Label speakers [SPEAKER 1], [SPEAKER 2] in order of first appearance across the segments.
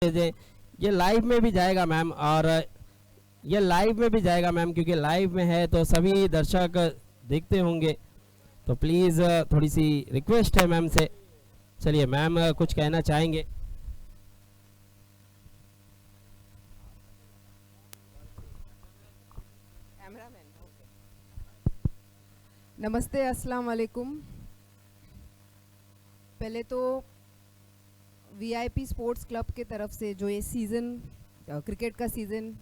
[SPEAKER 1] ये लाइव में भी जाएगा मैम, और ये लाइव में भी जाएगा मैम, क्योंकि लाइव में है तो सभी दर्शक देखते होंगे। तो प्लीज़ थोड़ी सी रिक्वेस्ट है मैम से। चलिए मैम कुछ कहना चाहेंगे?
[SPEAKER 2] नमस्ते, अस्सलाम वालेकुम। पहले तो वीआईपी स्पोर्ट्स क्लब के तरफ से जो ये सीज़न क्रिकेट का सीज़न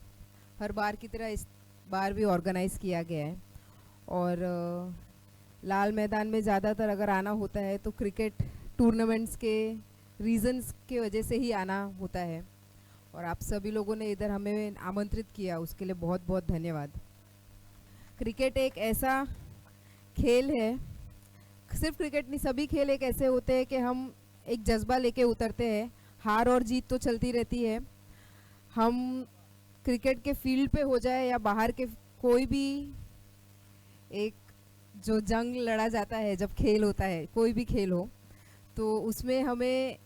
[SPEAKER 2] हर बार की तरह इस बार भी ऑर्गेनाइज़ किया गया है, और लाल मैदान में ज़्यादातर अगर आना होता है तो क्रिकेट टूर्नामेंट्स के रीज़न्स के वजह से ही आना होता है, और आप सभी लोगों ने इधर हमें आमंत्रित किया, उसके लिए बहुत बहुत धन्यवाद। क्रिकेट एक ऐसा खेल है, सिर्फ क्रिकेट नहीं, सभी खेल एक ऐसे होते हैं कि हम एक जज्बा लेके उतरते हैं। हार और जीत तो चलती रहती है। हम क्रिकेट के फील्ड पे हो जाए या बाहर के कोई भी एक जो जंग लड़ा जाता है, जब खेल होता है, कोई भी खेल हो, तो उसमें हमें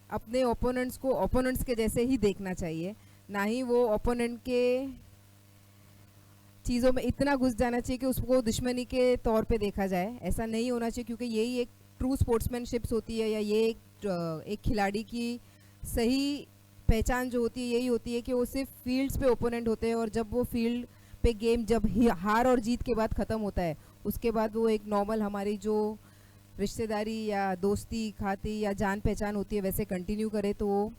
[SPEAKER 2] अपने ओपोनेंट्स को ओपोनेंट्स के जैसे ही देखना चाहिए, ना ही वो ओपोनेंट के चीज़ों में इतना घुस जाना चाहिए कि उसको दुश्मनी के तौर पे देखा जाए। ऐसा नहीं होना चाहिए, क्योंकि यही एक ट्रू स्पोर्ट्समैनशिप्स होती है, या ये एक खिलाड़ी की सही पहचान जो होती है यही होती है कि वो सिर्फ फील्ड्स पे ओपोनेंट होते हैं, और जब वो फील्ड पे गेम जब हार और जीत के बाद ख़त्म होता है, उसके बाद वो एक नॉर्मल हमारी जो रिश्तेदारी या दोस्ती खाती या जान पहचान होती है वैसे कंटिन्यू करे, तो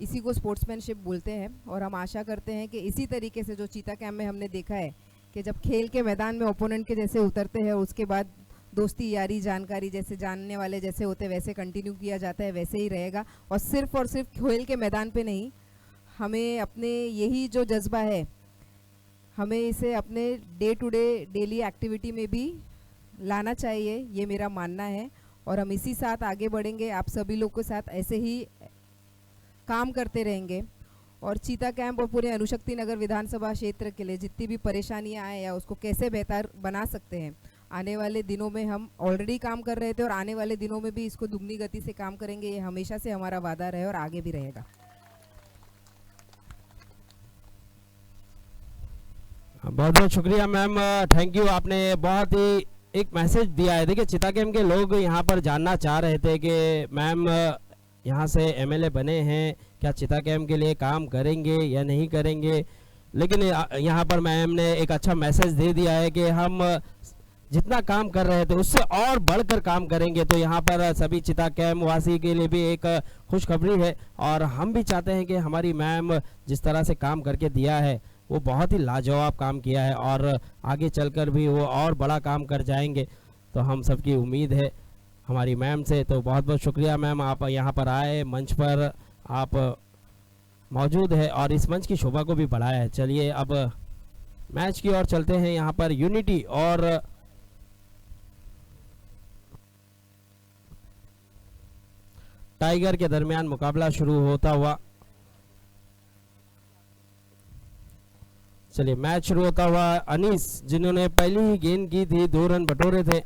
[SPEAKER 2] इसी को स्पोर्ट्समैनशिप बोलते हैं। और हम आशा करते हैं कि इसी तरीके से जो चीता कैंप में हमने देखा है कि जब खेल के मैदान में ओपोनेंट के जैसे उतरते हैं, उसके बाद दोस्ती यारी जानकारी जैसे जानने वाले जैसे होते हैं वैसे कंटिन्यू किया जाता है, वैसे ही रहेगा। और सिर्फ खेल के मैदान पे नहीं, हमें अपने यही जो जज्बा है, हमें इसे अपने day to day daily activity में भी लाना चाहिए, ये मेरा मानना है। और हम इसी साथ आगे बढ़ेंगे, आप सभी लोग के साथ ऐसे ही काम करते रहेंगे। और चीता कैंप और पूरे अणुशक्ति नगर विधानसभा क्षेत्र के लिए जितनी भी परेशानियां आए या उसको कैसे बेहतर बना सकते हैं, आने वाले दिनों में हम ऑलरेडी काम कर रहे थे और आने वाले दिनों में भी इसको दुगनी गति से काम करेंगे। ये हमेशा से हमारा वादा रहे और आगे भी रहेगा।
[SPEAKER 1] बहुत बहुत शुक्रिया मैम, थैंक यू। आपने बहुत ही एक मैसेज दिया है। देखिए चिता कैंप के लोग यहाँ पर जानना चाह रहे थे कि मैम यहाँ से एमएलए बने हैं, क्या चिता कैंप के लिए काम करेंगे या नहीं करेंगे, लेकिन यहाँ पर मैम ने एक अच्छा मैसेज दे दिया है कि हम जितना काम कर रहे थे उससे और बढ़कर काम करेंगे। तो यहाँ पर सभी चिता कैंप वासी के लिए भी एक खुशखबरी है, और हम भी चाहते हैं कि हमारी मैम जिस तरह से काम करके दिया है वो बहुत ही लाजवाब काम किया है, और आगे चलकर भी वो और बड़ा काम कर जाएंगे, तो हम सबकी उम्मीद है हमारी मैम से। तो बहुत बहुत शुक्रिया मैम, आप यहाँ पर आए, मंच पर आप मौजूद है और इस मंच की शोभा को भी बढ़ाया है। चलिए अब मैच की ओर चलते हैं। यहाँ पर यूनिटी और टाइगर के दरमियान मुकाबला शुरू होता हुआ। चलिए मैच शुरू होता हुआ। अनीस जिन्होंने पहली ही गेंद की थी, 2 रन बटोरे थे।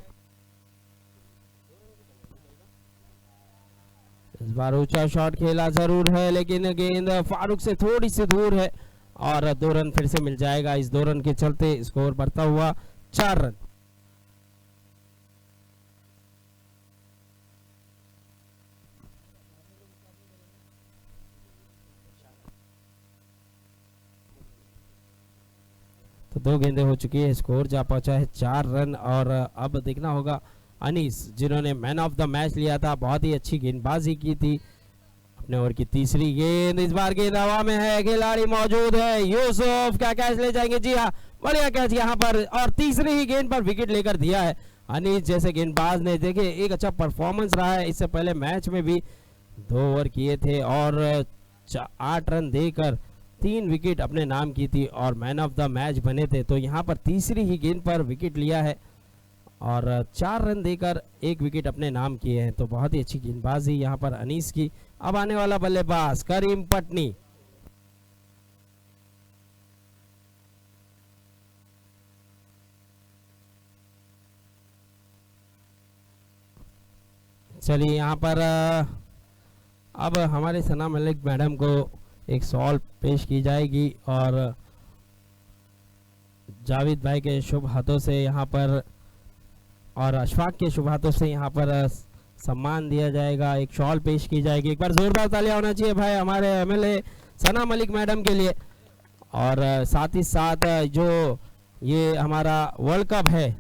[SPEAKER 1] इस बार ऊंचा शॉट खेला जरूर है, लेकिन गेंद फारूक से थोड़ी सी दूर है, और 2 रन फिर से मिल जाएगा। इस 2 रन के चलते स्कोर बढ़ता हुआ 4 रन। तो 2 गेंदें हो चुकी है, स्कोर जा पहुंचा है 4 रन। और अब देखना होगा अनीस जिन्होंने मैन ऑफ द मैच लिया था, बहुत ही अच्छी गेंदबाजी की थी। अपने ओवर की तीसरी गेंद, इस बार गेंद हवा में है, खिलाड़ी मौजूद है, यूसुफ क्या कैच ले जाएंगे? जी हाँ, बढ़िया कैच यहाँ पर, और तीसरी ही गेंद पर विकेट लेकर दिया है अनीस जैसे गेंदबाज ने। देखिए एक अच्छा परफॉर्मेंस रहा है, इससे पहले मैच में भी 2 ओवर किए थे और 8 रन देकर 3 विकेट अपने नाम की थी और मैन ऑफ द मैच बने थे। तो यहाँ पर तीसरी ही गेंद पर विकेट लिया है और 4 रन देकर 1 विकेट अपने नाम किए हैं। तो बहुत ही अच्छी गेंदबाजी यहाँ पर अनीस की। अब आने वाला बल्लेबाज करीम पटनी। चलिए यहाँ पर अब हमारे सना मलिक मैडम को एक सॉल्व पेश की जाएगी और जावेद भाई के शुभ हाथों से यहाँ पर और अशफाक के शुभ हाथों से यहाँ पर सम्मान दिया जाएगा, एक शॉल पेश की जाएगी। एक बार जोरदार तालियां होना चाहिए भाई हमारे एमएलए सना मलिक मैडम के लिए। और साथ ही साथ जो ये हमारा वर्ल्ड कप है,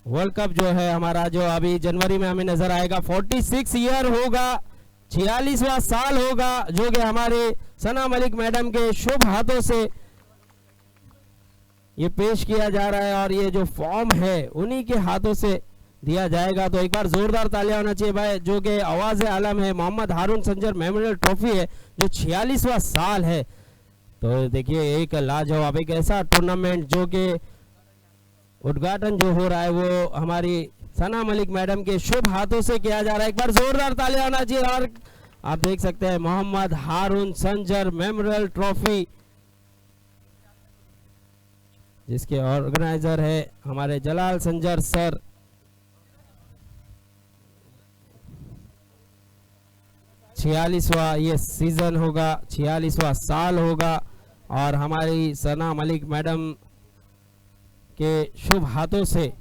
[SPEAKER 1] वर्ल्ड कप जो है हमारा, जो अभी जनवरी में हमें नजर आएगा, 46 ईयर होगा, 46वां साल होगा, जो कि हमारे सना मलिक मैडम के शुभ हाथों से ये पेश किया जा रहा है और ये जो फॉर्म है उन्हीं के हाथों से दिया जाएगा। तो एक बार जोरदार तालियां होना चाहिए भाई, जो कि आवाज आलम है, मोहम्मद हारून संजर मेमोरियल ट्रॉफी है जो 46वां साल है। तो देखिए एक लाजवाब, एक ऐसा टूर्नामेंट जो कि उद्घाटन जो हो रहा है वो हमारी सना मलिक मैडम के शुभ हाथों से किया जा रहा है। एक बार जोरदार तालियां होना चाहिए। और आप देख सकते हैं मोहम्मद हारून संजर मेमोरियल ट्रॉफी, जिसके ऑर्गेनाइजर है हमारे जलाल संजर सर। छियालीसवां ये सीजन होगा, 46वां साल होगा और हमारी सना मलिक मैडम के शुभ हाथों से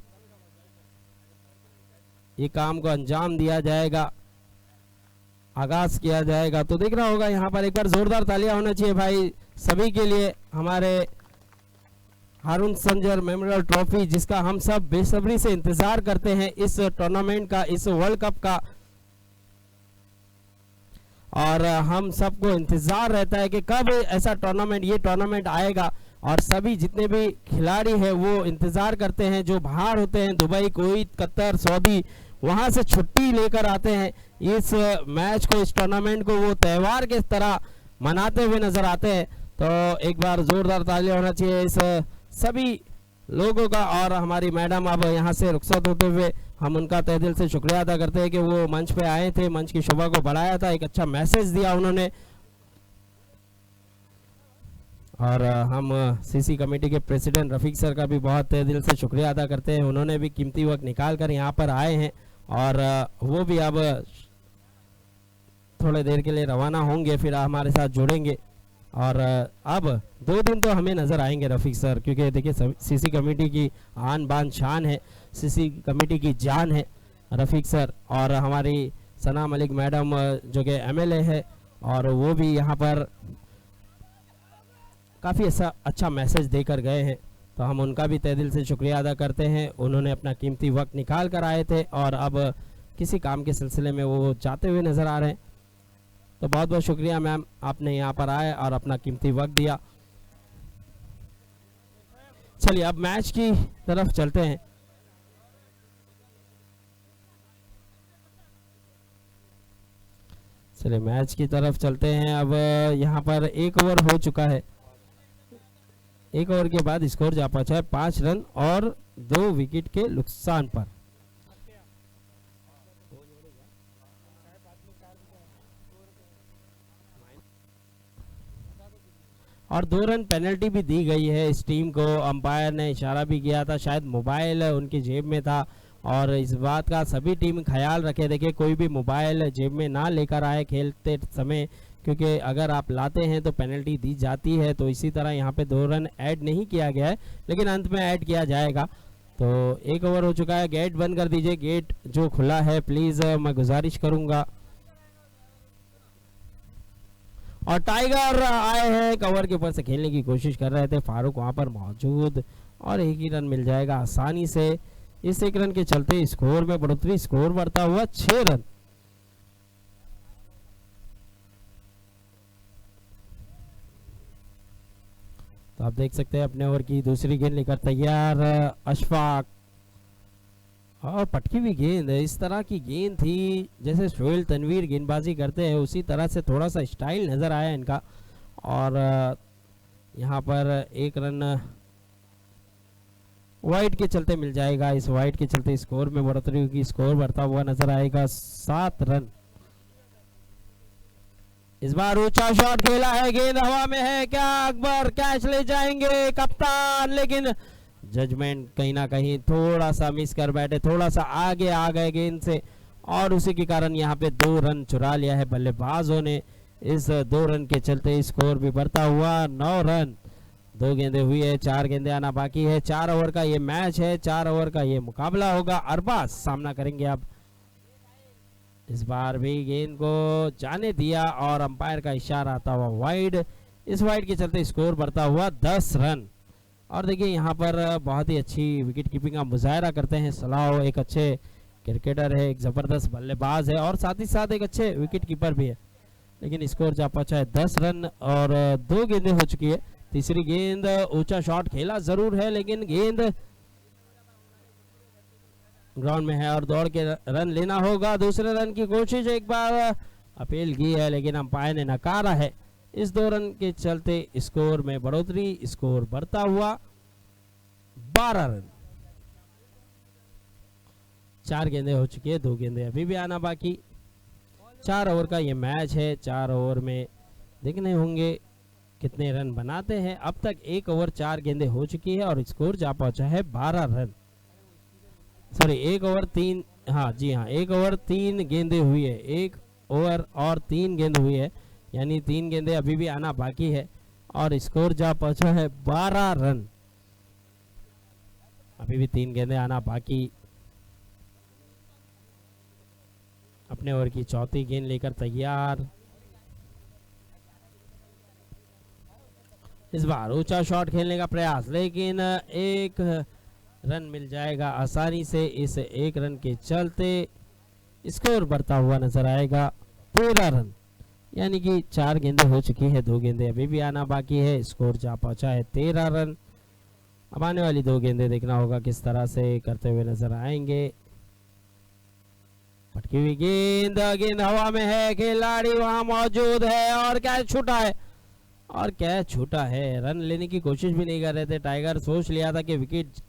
[SPEAKER 1] ये काम को अंजाम दिया जाएगा, आगाज किया जाएगा। तो दिख रहा होगा यहाँ पर, एक बार जोरदार तालियां होना चाहिए भाई सभी के लिए। हमारे हारून संजर मेमोरियल ट्रॉफी, जिसका हम सब बेसब्री से इंतजार करते हैं, इस टूर्नामेंट का, इस वर्ल्ड कप का, और हम सबको इंतजार रहता है कि कब ऐसा टूर्नामेंट, ये टूर्नामेंट आएगा। और सभी जितने भी खिलाड़ी हैं वो इंतजार करते हैं, जो बाहर होते हैं, दुबई, कुवैत, कतर, सऊदी, वहां से छुट्टी लेकर आते हैं, इस मैच को, इस टूर्नामेंट को वो त्योहार के तरह मनाते हुए नजर आते हैं। तो एक बार जोरदार तालियां होना चाहिए इस सभी लोगों का। और हमारी मैडम अब यहाँ से रुखसत होते हुए हम उनका तहे दिल से शुक्रिया अदा करते हैं कि वो मंच पे आए थे, मंच की शोभा को बढ़ाया था, एक अच्छा मैसेज दिया उन्होंने। और हम सीसी कमेटी के प्रेसिडेंट रफीक सर का भी बहुत तहे दिल से शुक्रिया अदा करते हैं, उन्होंने भी कीमती वक्त निकाल कर यहाँ पर आए हैं और वो भी अब थोड़े देर के लिए रवाना होंगे, फिर हमारे साथ जुड़ेंगे। और अब 2 दिन तो हमें नज़र आएंगे रफ़ीक सर, क्योंकि देखिए सीसी कमेटी की आन बान शान है, सीसी कमेटी की जान है रफ़ीक सर। और हमारी सना मलिक मैडम जो कि एमएलए है, और वो भी यहाँ पर काफ़ी अच्छा मैसेज देकर गए हैं, तो हम उनका भी तहे दिल से शुक्रिया अदा करते हैं। उन्होंने अपना कीमती वक्त निकाल कर आए थे और अब किसी काम के सिलसिले में वो जाते हुए नज़र आ रहे हैं। तो बहुत बहुत शुक्रिया मैम, आपने यहाँ पर आए और अपना कीमती वक्त दिया। चलिए अब मैच की तरफ चलते हैं। चलिए मैच की तरफ चलते हैं। अब यहाँ पर 1 ओवर हो चुका है, 1 ओवर के बाद स्कोर जा पहुंचा है 5 रन और 2 विकेट के नुकसान पर। और 2 रन पेनल्टी भी दी गई है इस टीम को। अंपायर ने इशारा भी किया था, शायद मोबाइल उनकी जेब में था, और इस बात का सभी टीम ख्याल रखे। देखिए कोई भी मोबाइल जेब में ना लेकर आए खेलते समय, क्योंकि अगर आप लाते हैं तो पेनल्टी दी जाती है। तो इसी तरह यहाँ पे 2 रन ऐड नहीं किया गया है, लेकिन अंत में ऐड किया जाएगा। तो 1 ओवर हो चुका है, गेट बंद कर दीजिए, गेट जो खुला है प्लीज़, मैं गुजारिश करूँगा। और टाइगर आए हैं, कवर के ऊपर से खेलने की कोशिश कर रहे थे, फारूक वहां पर मौजूद, और 1 ही रन मिल जाएगा आसानी से। इस 1 रन के चलते स्कोर में बढ़ोतरी, स्कोर बढ़ता हुआ 6 रन। तो आप देख सकते हैं अपने ओवर की दूसरी गेंद लेकर तैयार अशफाक, और पटकी हुई गेंद। इस तरह की गेंद थी जैसे सोहेल तनवीर गेंदबाजी करते हैं, उसी तरह से थोड़ा सा स्टाइल नज़र आया इनका। और यहाँ पर 1 रन वाइड के चलते मिल जाएगा। इस वाइड के चलते स्कोर में बढ़ोतरी होगी, स्कोर बढ़ता हुआ नजर आएगा 7 रन। इस बार ऊंचा शॉट खेला है, गेंद हवा में है, क्या अकबर कैच ले जाएंगे कप्तान, लेकिन जजमेंट कहीं ना कहीं थोड़ा सा मिस कर बैठे, थोड़ा सा आगे आ गए गेंद से, और उसी के कारण यहाँ पे 2 रन चुरा लिया है बल्लेबाजों ने। इस 2 रन के चलते स्कोर भी बढ़ता हुआ 9 रन। 2 गेंदें हुई है, 4 गेंदें आना बाकी है। 4 ओवर का ये मैच है, 4 ओवर का ये मुकाबला होगा। अरबाज सामना करेंगे अब। इस बार भी गेंद को जाने दिया और अंपायर का इशारा आता हुआ वाइड। इस वाइड के चलते स्कोर बढ़ता हुआ 10 रन। और देखिए यहाँ पर बहुत ही अच्छी विकेट कीपिंग का मुजाहरा करते हैं सलाह। एक अच्छे क्रिकेटर है, एक ज़बरदस्त बल्लेबाज है और साथ ही साथ एक अच्छे विकेट कीपर भी है। लेकिन स्कोर जा पहुंचा है 10 रन और 2 गेंदें हो चुकी है। तीसरी गेंद ऊंचा शॉट खेला जरूर है, लेकिन गेंद ग्राउंड में है और दौड़ के रन लेना होगा। दूसरे रन की कोशिश एक बार अपील की है, लेकिन अंपायर ने नकारा है। इस 2 रन के चलते स्कोर में बढ़ोतरी, स्कोर बढ़ता हुआ 12 रन। 4 गेंदें हो चुकी है, 2 गेंदें अभी भी आना बाकी। 4 ओवर का ये मैच है। 4 ओवर में देखने होंगे कितने रन बनाते हैं। अब तक 1 ओवर 4 गेंदें हो चुकी है और स्कोर जा पहुंचा है 12 रन। सॉरी 1 ओवर 3, हाँ जी हाँ, 1 ओवर 3 गेंदें हुई है। 1 ओवर और 3 गेंद हुई है, यानी 3 गेंदें अभी भी आना बाकी है और स्कोर जा पहुंचा है 12 रन। अभी भी 3 गेंदें आना बाकी। अपने ओवर की चौथी गेंद लेकर तैयार। इस बार ऊंचा शॉट खेलने का प्रयास, लेकिन 1 रन मिल जाएगा आसानी से। इस 1 रन के चलते स्कोर बढ़ता हुआ नजर आएगा 13 रन। यानी कि 4 गेंदें हो चुकी है, 2 गेंदें अभी भी आना बाकी है। स्कोर जा पहुंचा है 13 रन। अब आने वाली 2 गेंदें देखना होगा किस तरह से करते हुए नजर आएंगे। पटकी हुई गेंद, गेंद हवा में है, खिलाड़ी वहां मौजूद है और कैच छूटा है। और कैच छूटा है, रन लेने की कोशिश भी नहीं कर रहे थे टाइगर। सोच लिया था कि विकेट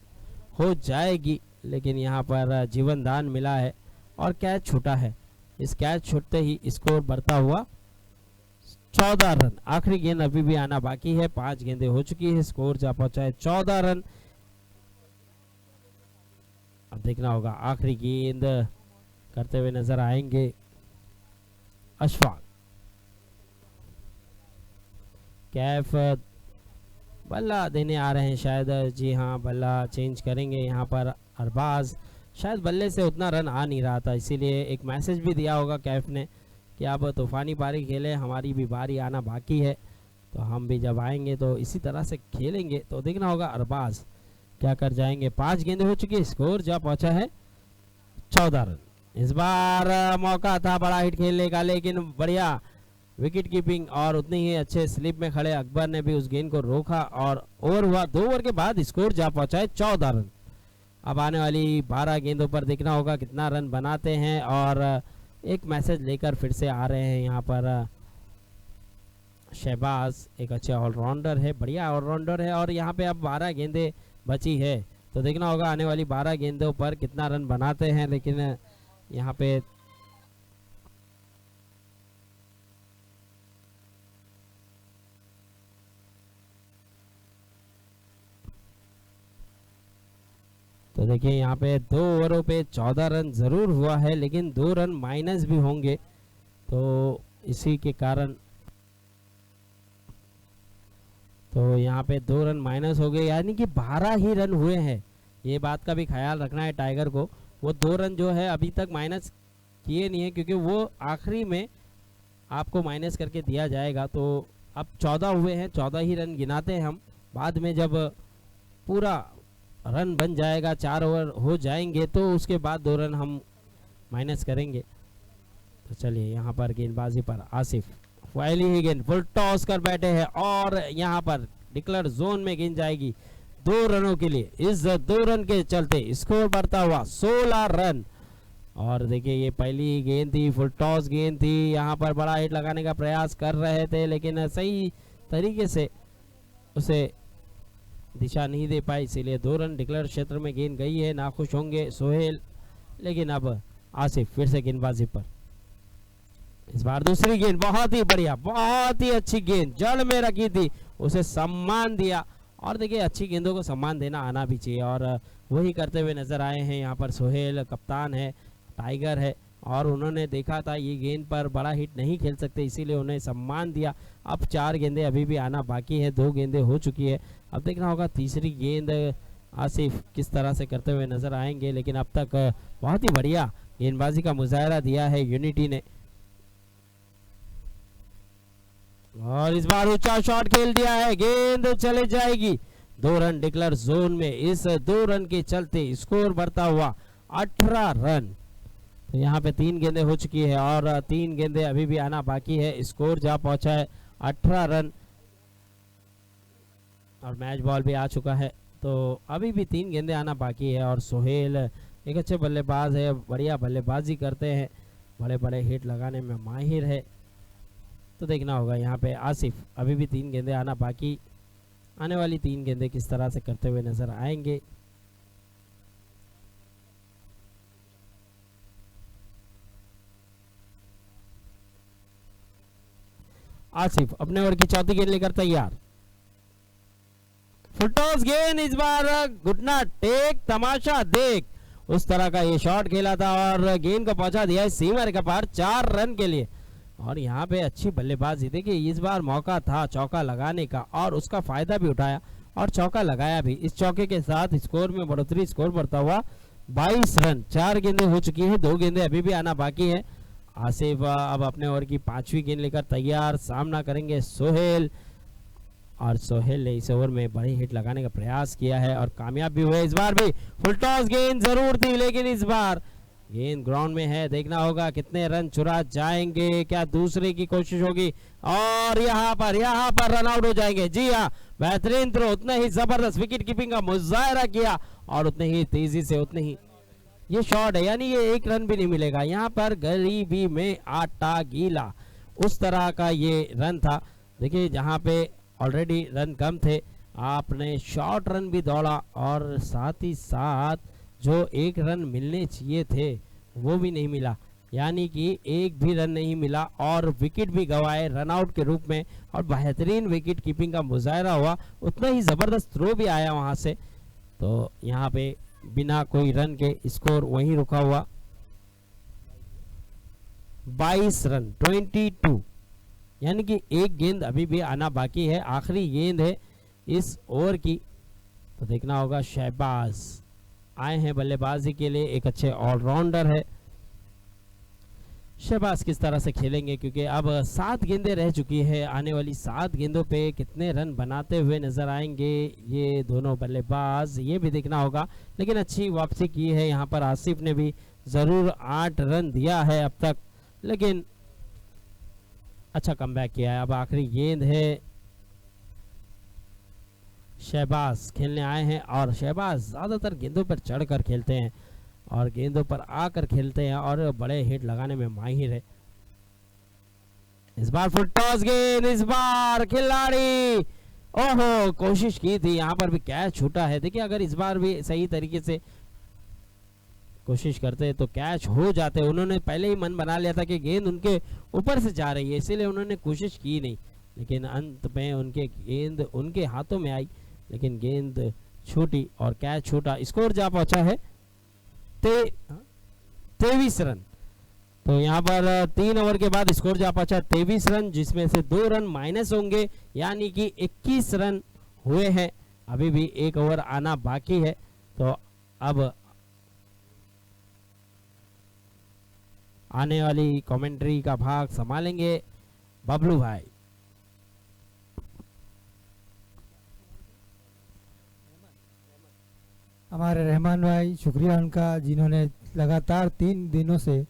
[SPEAKER 1] हो जाएगी, लेकिन यहाँ पर जीवन दान मिला है और कैच छूटा है। इस कैच छूटते ही स्कोर बढ़ता हुआ 14 रन। आखिरी गेंद अभी भी आना बाकी है। 5 गेंदें हो चुकी है, स्कोर जा पहुंचा है 14 रन। अब देखना होगा आखिरी गेंद करते हुए नजर आएंगे अशफाक। कैफ बल्ला देने आ रहे हैं शायद, जी हाँ बल्ला चेंज करेंगे यहाँ पर अरबाज। शायद बल्ले से उतना रन आ नहीं रहा था, इसीलिए एक मैसेज भी दिया होगा कैफ ने कि आप तूफानी पारी खेलें, हमारी भी बारी आना बाकी है, तो हम भी जब आएंगे तो इसी तरह से खेलेंगे। तो देखना होगा अरबाज क्या कर जाएंगे। 5 गेंदें हो चुकी है, स्कोर जा पहुंचा है 14 रन। इस बार मौका था बड़ा हिट खेलने का, लेकिन बढ़िया विकेट कीपिंग और उतनी ही अच्छे स्लिप में खड़े अकबर ने भी उस गेंद को रोका और ओवर हुआ। 2 ओवर के बाद स्कोर जा पहुंचा है 14 रन। अब आने वाली 12 गेंदों पर देखना होगा कितना रन बनाते हैं। और एक मैसेज लेकर फिर से आ रहे हैं यहाँ पर शहबाज, एक अच्छे ऑलराउंडर है, बढ़िया ऑलराउंडर है। और यहाँ पे अब 12 गेंदें बची है, तो देखना होगा आने वाली 12 गेंदों पर कितना रन बनाते हैं। लेकिन यहाँ पे तो देखिए यहाँ पे 2 ओवरों पे 14 रन जरूर हुआ है, लेकिन 2 रन माइनस भी होंगे, तो इसी के कारण तो यहाँ पे 2 रन माइनस हो गए, यानी कि 12 ही रन हुए हैं। ये बात का भी ख्याल रखना है टाइगर को। वो 2 रन जो है अभी तक माइनस किए नहीं है, क्योंकि वो आखिरी में आपको माइनस करके दिया जाएगा। तो अब 14 हुए हैं, 14 ही रन गिनाते हैं हम। बाद में जब पूरा रन बन जाएगा, 4 ओवर हो जाएंगे, तो उसके बाद 2 रन हम माइनस करेंगे। तो चलिए यहाँ पर गेंदबाजी पर आसिफ, पहली ही गेंद फुल टॉस कर बैठे हैं और यहाँ पर डिक्लेयर जोन में गेंद जाएगी 2 रनों के लिए। इस 2 रन के चलते स्कोर बढ़ता हुआ 16 रन। और देखिए ये पहली गेंद थी, फुल टॉस गेंद थी, यहाँ पर बड़ा हिट लगाने का प्रयास कर रहे थे, लेकिन सही तरीके से उसे दिशा नहीं दे पाई, इसीलिए 2 रन डिक्लेयर क्षेत्र में गेंद गई है। नाखुश होंगे सोहेल, लेकिन अब आसिफ फिर से गेंदबाजी पर। इस बार दूसरी गेंद बहुत ही बढ़िया, बहुत ही अच्छी गेंद जड़ में रखी थी, उसे सम्मान दिया। और देखिए अच्छी गेंदों को सम्मान देना आना भी चाहिए, और वही करते हुए नजर आए हैं यहाँ पर सोहेल। कप्तान है, टाइगर है, और उन्होंने देखा था ये गेंद पर बड़ा हिट नहीं खेल सकते, इसीलिए उन्हें सम्मान दिया। अब 4 गेंदें अभी भी आना बाकी है, 2 गेंदें हो चुकी है। अब देखना होगा तीसरी गेंद आसिफ किस तरह से करते हुए नजर आएंगे, लेकिन अब तक बहुत ही बढ़िया गेंदबाजी का मुजाहरा दिया है यूनिटी ने। और इस बार ऊंचा शॉट खेल दिया है, गेंद चले जाएगी 2 रन डिक्लेयर जोन में। इस 2 रन के चलते स्कोर बढ़ता हुआ 18 रन। तो यहाँ पे 3 गेंदें हो चुकी है और 3 गेंदें अभी भी आना बाकी है। स्कोर जा पहुंचा है 18 रन और मैच बॉल भी आ चुका है। तो अभी भी 3 गेंदें आना बाकी है और सोहेल एक अच्छे बल्लेबाज है, बढ़िया बल्लेबाजी करते हैं, बड़े बड़े हिट लगाने में माहिर है। तो देखना होगा यहाँ पे आसिफ, अभी भी 3 गेंदें आना बाकी, आने वाली 3 गेंदें किस तरह से करते हुए नजर आएंगे। आसिफ अपने ओवर की चौथी गेंद लेकर तैयार, फुल टॉस गेंद, इस बार घुटना टेक तमाशा देख, उस तरह का ये शॉट खेला था और गेंद को पहुंचा दिया है सीमा रेखा पार 4 रन के लिए। और यहाँ पे अच्छी बल्लेबाजी, देखिए इस बार मौका था चौका लगाने का और उसका फायदा भी उठाया और चौका लगाया भी। इस चौके के साथ स्कोर में बढ़ोतरी, स्कोर बढ़ता हुआ 22 रन। 4 गेंदें हो चुकी हैं, 2 गेंदें अभी भी आना बाकी है। आसिफ अब अपने ओवर की 5वीं गेंद लेकर तैयार, सामना करेंगे सोहेल। और सोहेल ने इस ओवर में बड़ी हिट लगाने का प्रयास किया है और कामयाब भी हुए। इस बार भी फुल टॉस गेंद जरूर थी, लेकिन इस बार गेंद ग्राउंड में है, देखना होगा कितने रन चुरा जाएंगे, क्या दूसरे की कोशिश होगी और यहाँ पर रन आउट हो जाएंगे। जी हाँ, बेहतरीन थ्रो, उतना ही जबरदस्त विकेट कीपिंग का मुजाहरा किया और उतने ही तेजी से उतने ही ये शॉट है, यानी ये 1 रन भी नहीं मिलेगा। यहाँ पर गरीबी में आटा गीला, उस तरह का ये रन था। देखिए जहाँ पे ऑलरेडी रन कम थे, आपने शॉर्ट रन भी दौड़ा और साथ ही साथ जो 1 रन मिलने चाहिए थे वो भी नहीं मिला, यानी कि 1 भी रन नहीं मिला और विकेट भी गंवाए रन आउट के रूप में। और बेहतरीन विकेट कीपिंग का मुजाहरा हुआ, उतना ही ज़बरदस्त थ्रो भी आया वहाँ से। तो यहाँ पे बिना कोई रन के स्कोर वहीं रुका हुआ 22 रन 22, यानी कि 1 गेंद अभी भी आना बाकी है, आखिरी गेंद है इस ओवर की। तो देखना होगा, शहबाज आए हैं बल्लेबाजी के लिए, एक अच्छे ऑलराउंडर है। शहबाज किस तरह से खेलेंगे, क्योंकि अब 7 गेंदें रह चुकी है, आने वाली 7 गेंदों पे कितने रन बनाते हुए नजर आएंगे ये दोनों बल्लेबाज, ये भी देखना होगा। लेकिन अच्छी वापसी की है यहाँ पर, आसिफ ने भी ज़रूर 8 रन दिया है अब तक, लेकिन अच्छा कमबैक किया है। अब आखिरी गेंद है, शहबाज खेलने आए हैं और शहबाज ज़्यादातर गेंदों पर चढ़कर खेलते हैं और गेंदों पर आकर खेलते हैं और बड़े हिट लगाने में माहिर है। इस बार फुल टॉस गेंद, इस बार खिलाड़ी ओहो कोशिश की थी, यहाँ पर भी कैच छूटा है। देखिए अगर इस बार भी सही तरीके से कोशिश करते तो कैच हो जाते। उन्होंने पहले ही मन बना लिया था कि गेंद उनके ऊपर से जा रही है, इसीलिए उन्होंने कोशिश की नहीं, लेकिन अंत में उनके गेंद उनके हाथों में आई, लेकिन गेंद छूटी और कैच छूटा। स्कोर जा पहुंचा है 23 रन। तो यहाँ पर 3 ओवर के बाद स्कोर जा पहुंचा 23 रन, जिसमें से 2 रन माइनस होंगे, यानी कि 21 रन हुए हैं। अभी भी 1 ओवर आना बाकी है। तो अब आने वाली कमेंट्री का भाग संभालेंगे बबलू भाई।
[SPEAKER 3] हमारे रहमान भाई, शुक्रिया उनका, जिन्होंने लगातार 3 दिनों से,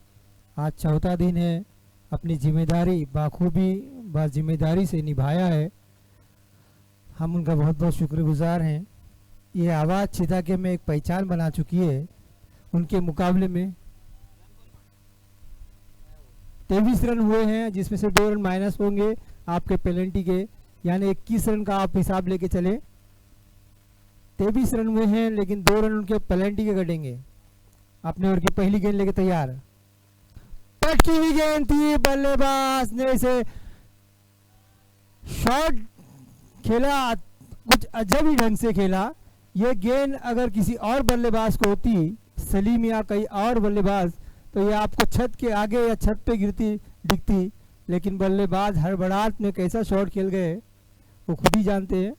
[SPEAKER 3] आज 4था दिन है, अपनी जिम्मेदारी बाखूबी जिम्मेदारी से निभाया है। हम उनका बहुत बहुत शुक्रगुजार हैं। ये आवाज़ चिता के में एक पहचान बना चुकी है। उनके मुकाबले में 23 रन हुए हैं, जिसमें से 2 रन माइनस होंगे आपके पेनल्टी के, यानी 21 रन का आप हिसाब लेके चले। 23 रन हुए हैं, लेकिन 2 रन उनके पेनल्टी के कटेंगे। अपने ओवर की पहली गेंद लेके तैयार, पटकी हुई गेंद थी, बल्लेबाज ने इसे शॉट खेला, कुछ अजब ही ढंग से खेला। यह गेंद अगर किसी और बल्लेबाज को होती, सलीम या कई और बल्लेबाज, तो ये आपको छत के आगे या छत पे गिरती दिखती, लेकिन बल्लेबाज हड़बड़ाहट में कैसा शॉट खेल गए वो खुद ही जानते हैं।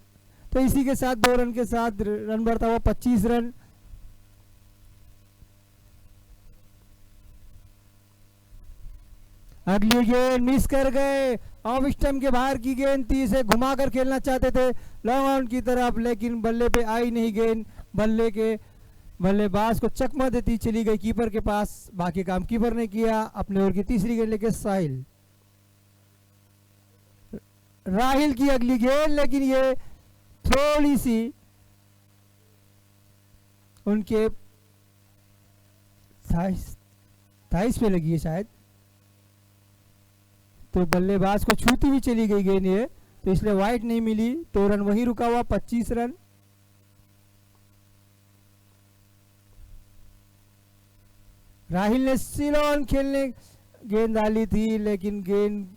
[SPEAKER 3] तो इसी के साथ 2 रन के साथ रन बढ़ता हुआ 25 रन। अगली गेंद मिस कर गए, ऑफ स्टंप के बाहर की गेंद थी, इसे घुमाकर खेलना चाहते थे लॉन्ग ऑन की तरफ, लेकिन बल्ले पे आई नहीं गेंद। बल्लेबाज को चकमा देती चली गई कीपर के पास। बाकी काम कीपर ने किया। अपने ओवर की तीसरी गेंद लेके साहिल, राहिल की अगली गेंद, लेकिन ये थोड़ी सी उनके थाइस पे लगी है शायद, तो बल्लेबाज को छूती हुई चली गई गेंद ये, तो इसलिए वाइड नहीं मिली। तो रन वहीं रुका हुआ 25 रन। राहिल ने सिलोन खेलने गेंद डाली थी, लेकिन गेंद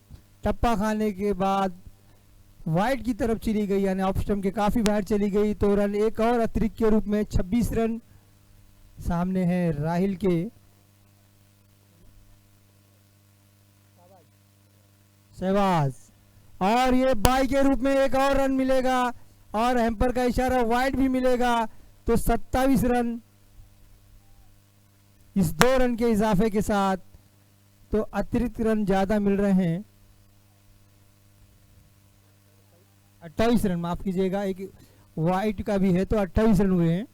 [SPEAKER 3] टप्पा खाने के बाद वाइड की तरफ चली गई, यानी ऑफ स्टंप के काफी बाहर चली गई। तो रन एक और अतिरिक्त के रूप में 26 रन सामने है राहिल के। शहबाज, और ये बाई के रूप में एक और रन मिलेगा और हैम्पर का इशारा वाइड भी मिलेगा। तो 27 रन इस 2 रन के इजाफे के साथ, तो अतिरिक्त रन ज्यादा मिल रहे हैं। 28 रन, माफ कीजिएगा, एक वाइट का भी है, तो 28 रन हुए हैं।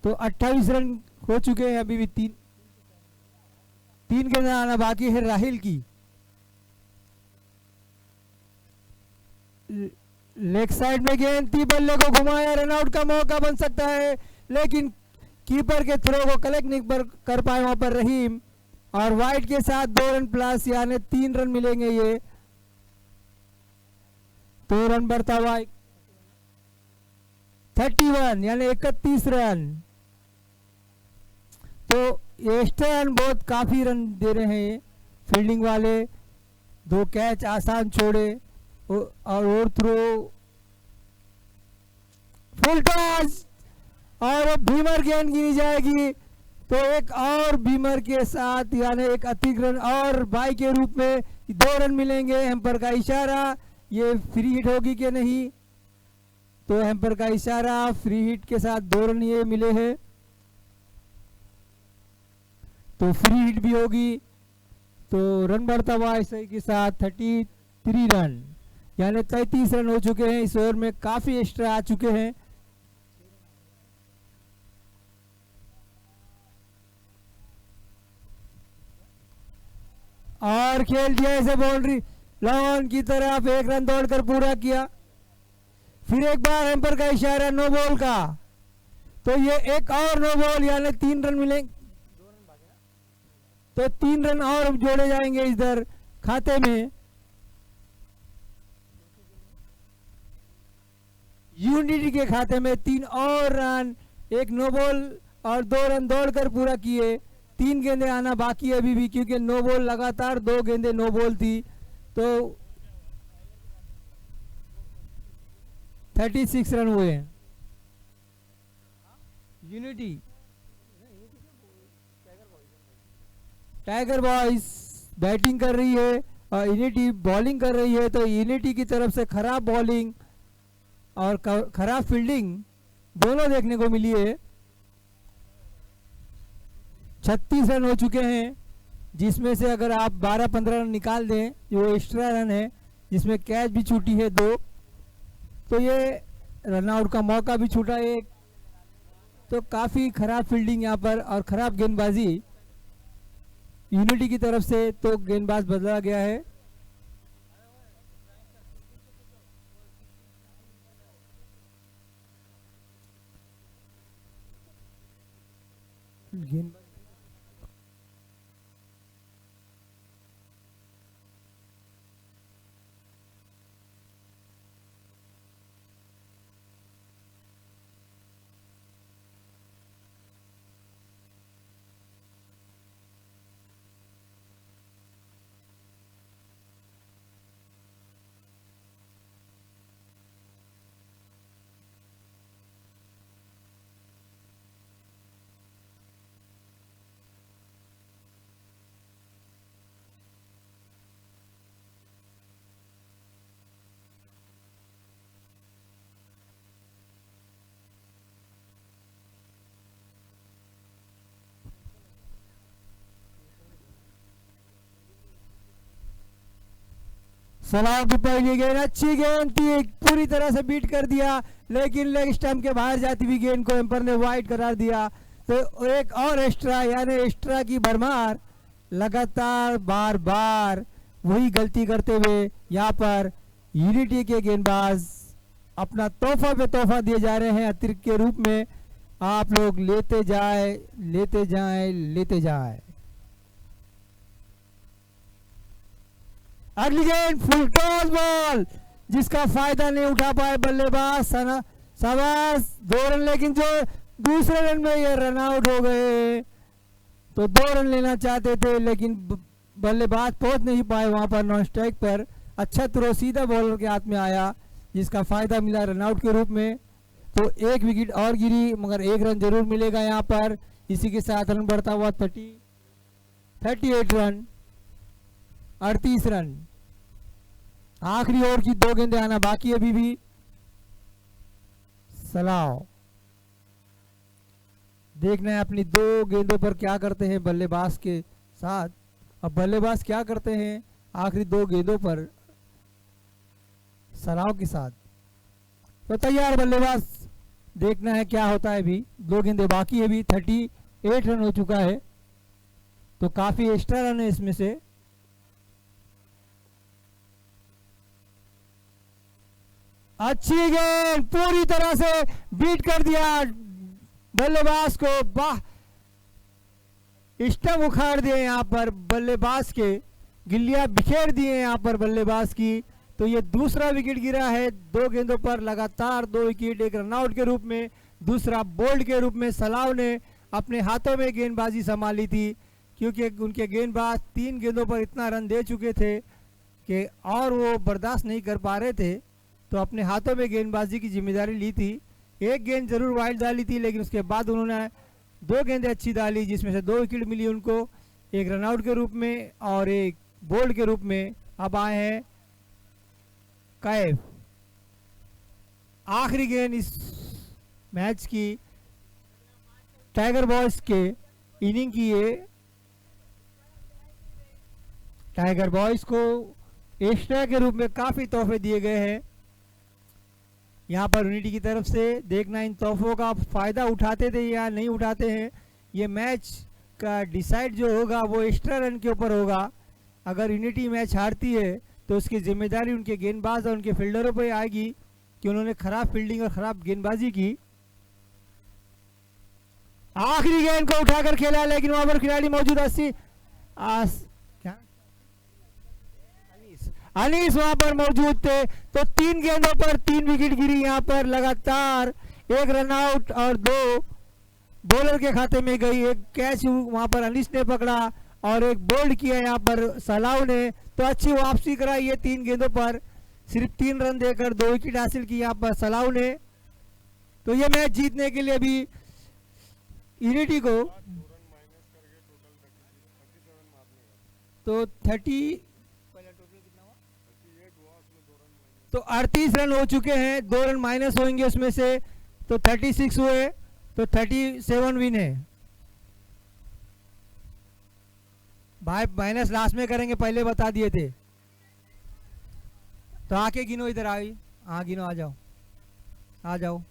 [SPEAKER 3] तो 28 रन हो चुके हैं। अभी भी तीन गेंद आना बाकी है राहिल की। लेग साइड में गेंद थी, बल्ले को घुमाया, रनआउट का मौका बन सकता है, लेकिन कीपर के थ्रो को कलेक्ट नहीं कर पाए वहां पर रहीम, और वाइड के साथ 2 रन प्लस, यानी 3 रन मिलेंगे ये। तो रन बढ़ता हुआ 31, यानी 31 रन। तो ये एक्स्ट्रा रन बहुत काफी रन दे रहे हैं फील्डिंग वाले। 2 कैच आसान छोड़े और थ्रो फुल टॉस, और बीमर गेंद गिनी जाएगी। तो एक और बीमर के साथ, यानी एक अतिरिक्त रन और बाई के रूप में 2 रन मिलेंगे। हैम्पर का इशारा, ये फ्री हिट होगी कि नहीं, तो हैम्पर का इशारा, फ्री हिट के साथ 2 रन ये मिले हैं, तो फ्री हिट भी होगी। तो रन बढ़ता हुआ इसी के साथ 33 रन, यानी 33 रन हो चुके हैं। इस ओवर में काफी एक्स्ट्रा आ चुके हैं। और खेल दिया इसे बाउंड्री लॉन्ग ऑन की तरफ, 1 रन दौड़कर पूरा किया। फिर एक बार हैम्पर का इशारा नो बॉल का, तो ये एक और नो बॉल, यानी 3 रन मिलेंगे। तो 3 रन और जोड़े जाएंगे इधर खाते में। यूनिटी के खाते में 3 और रन, एक नो बॉल और 2 रन दौड़कर पूरा किए। 3 गेंदें आना बाकी है अभी भी, क्योंकि नो बॉल लगातार 2 गेंदें नो बॉल थी। तो 36 रन हुए हैं। यूनिटी टाइगर बॉयज बैटिंग कर रही है और यूनिटी बॉलिंग कर रही है। तो यूनिटी की तरफ से खराब बॉलिंग और खराब फील्डिंग दोनों देखने को मिली है। 36 रन हो चुके हैं, जिसमें से अगर आप 12-15 रन निकाल दें, जो एक्स्ट्रा रन है, जिसमें कैच भी छूटी है 2, तो ये रनआउट का मौका भी छूटा एक। तो काफ़ी खराब फील्डिंग यहाँ पर और खराब गेंदबाजी यूनिटी की तरफ से। तो गेंदबाज बदला गया है। गेंद सलाम की पहली गेंद, अच्छी गेंद थी, पूरी तरह से बीट कर दिया, लेकिन लेग स्टंप के बाहर जाती हुई गेंद को एम्पायर ने वाइड करार दिया। तो एक और एक्स्ट्रा, यानी एक्स्ट्रा की भरमार। लगातार बार बार वही गलती करते हुए यहाँ पर यूनिटी के गेंदबाज अपना तोहफा पे तोहफा दिए जा रहे हैं अतिरिक्त के रूप में। आप लोग लेते जाए, लेते जाए, लेते जाए। अगली गेंद फुल टॉस बॉल, जिसका फायदा नहीं उठा पाए बल्लेबाज शाबाश, 2 रन, लेकिन जो दूसरे रन में ये रन आउट हो गए। तो 2 रन लेना चाहते थे, लेकिन बल्लेबाज पहुंच नहीं पाए वहां पर नॉन स्ट्राइक पर। अच्छा थ्रो सीधा बॉलर के हाथ में आया, जिसका फायदा मिला रन आउट के रूप में। तो 1 विकेट और गिरी, मगर 1 रन जरूर मिलेगा यहाँ पर। इसी के साथ रन बढ़ता हुआ 38 रन, 38 रन। आखिरी ओवर की 2 गेंदें आना बाकी अभी भी। सलाह देखना है अपनी 2 गेंदों पर क्या करते हैं बल्लेबाज के साथ। अब बल्लेबाज क्या करते हैं आखिरी 2 गेंदों पर सलाह के साथ। तो तैयार बल्लेबाज, देखना है क्या होता है। अभी 2 गेंदें बाकी है, अभी 38 रन हो चुका है, तो काफी एक्स्ट्रा रन है इसमें से। अच्छी गेंद, पूरी तरह से बीट कर दिया बल्लेबाज को। वाह, स्टंप उखाड़ दिए यहाँ पर बल्लेबाज के, गिल्लियां बिखेर दिए यहाँ पर बल्लेबाज की। तो ये दूसरा विकेट गिरा है 2 गेंदों पर लगातार 2 विकेट, 1 रनआउट के रूप में, दूसरा बोल्ड के रूप में। सलाव ने अपने हाथों में गेंदबाजी संभाली थी, क्योंकि उनके गेंदबाज 3 गेंदों पर इतना रन दे चुके थे कि और वो बर्दाश्त नहीं कर पा रहे थे, तो अपने हाथों में गेंदबाजी की जिम्मेदारी ली थी। 1 गेंद जरूर वाइड डाली थी, लेकिन उसके बाद उन्होंने 2 गेंदें अच्छी डाली, जिसमें से 2 विकेट मिली उनको, 1 रनआउट के रूप में और 1 बोल्ड के रूप में। अब आए हैं कैफ, आखिरी गेंद इस मैच की टाइगर बॉयज के इनिंग की। ये टाइगर बॉयज को एक्स्ट्रा के रूप में काफी तोहफे दिए गए हैं यहाँ पर यूनिटी की तरफ से। देखना इन तोहफों का फायदा उठाते थे या नहीं उठाते हैं। ये मैच का डिसाइड जो होगा वो एक्स्ट्रा रन के ऊपर होगा। अगर यूनिटी मैच हारती है तो उसकी जिम्मेदारी उनके गेंदबाज और उनके फील्डरों पर आएगी कि उन्होंने खराब फील्डिंग और खराब गेंदबाजी की। आखिरी गेंद को उठाकर खेला, लेकिन वहां पर खिलाड़ी मौजूद क्या अनीस वहां पर मौजूद थे। तो 3 गेंदों पर 3 विकेट गिरी यहाँ पर लगातार, 1 रनआउट और 2 बॉलर के खाते में गई। 1 कैच वहां पर अनीस ने पकड़ा और 1 बोल्ड किया यहाँ पर सलाव ने। तो अच्छी वापसी कराई है 3 गेंदों पर, सिर्फ 3 रन देकर 2 विकेट हासिल की यहाँ पर सलाव ने। तो ये मैच जीतने के लिए अभी यूनिटी को तो 38 रन हो चुके हैं, 2 रन माइनस होंगे उसमें से, तो 36 हुए, तो 37 विन है। भाई माइनस लास्ट में करेंगे, पहले बता दिए थे। तो आके गिनो, इधर आई, हाँ गिनो, आ जाओ आ जाओ।